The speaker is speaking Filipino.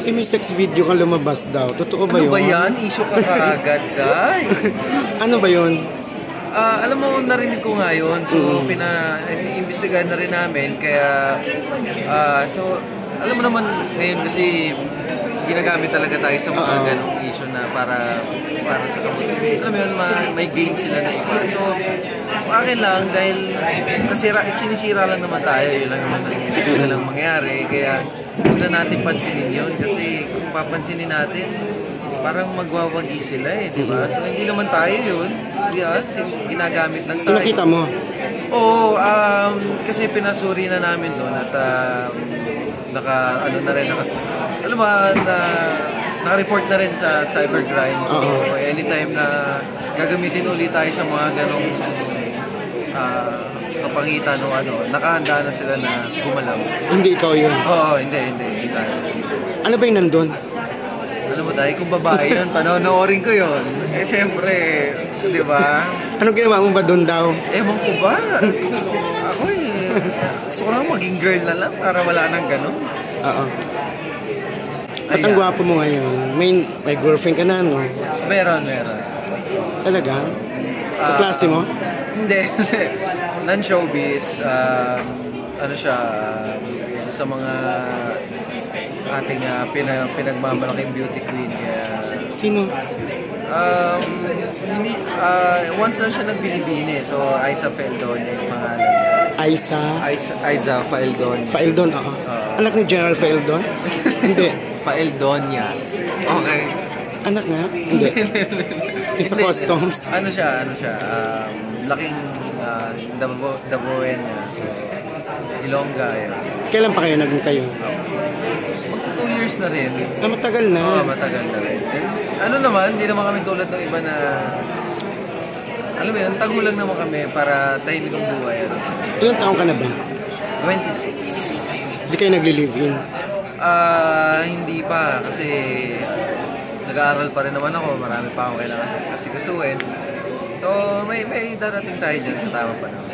Eh, may sex video kang lumabas daw. Totoo ba Ano yun? ba yan? Issue ka kaagad, guy. Ano ba yun? Alam mo, narinig ko nga yun. So, imbestigahan na rin namin. Kaya, so, alam mo naman ngayon kasi ginagamit talaga tayo sa mga ganong issue na para sa kabuti. Alam mo yun, may gain sila na iba. So, akin lang, dahil kasi sinisira lang naman tayo, yun lang naman ang gusto na lang mangyari. Kaya, huwag na natin pansinin yun. Kasi kung papansinin natin, parang magwawagi sila eh, di ba? So, hindi naman tayo yun. Yes, ginagamit lang tayo. So, nakita mo? Oo, kasi pinasuri na namin doon at naka-report na rin sa cybercrime. So, anytime na gagamitin ulit tayo sa mga ganong kapangitan o nakahanda na sila na gumalaw. Hindi ikaw yun? Oo, hindi tayo. Ano ba yung nandun? Alam mo tayo, kung babae yun, panonoorin ko yun. Eh, siyempre, di ba? Anong ginawa mo ba doon daw? Ewan ko ba? Ako gusto ko lang maging girl na lang para wala nang gano'n. Oo. At ang gwapo mo ngayon, may girlfriend ka na, no? Meron. Talaga? Sa klase mo? Hindi. Non-showbiz. Ano siya, isa sa mga ating pinagmamalaking beauty queen. Kaya, Sino? once na siya nagbinibini. So, Aiza Faeldon yung pangalan niya. Aiza Faeldon. Faeldon, oo. Anak ni General Faeldon? Hindi. Faeldonia. Okay. Anak nga? Hindi. Isa customs. Ano siya? Laking Davoen niya. So, Ilongga yun. Kailan pa kayo naging kayo? Magka 2 years na rin. Matagal na. Oo, matagal na rin. Ano naman, hindi naman kami tulad ng iba na alam mo yun, tagulang naman kami para tahimik ang buhay. Ilang taong ka na ba? 26. Hindi kayo nagli-live-in? Hindi pa kasi nag-aaral pa rin naman ako. Marami pa akong kailangan asikasuhin. So, may darating tayo dyan sa tama pa naman.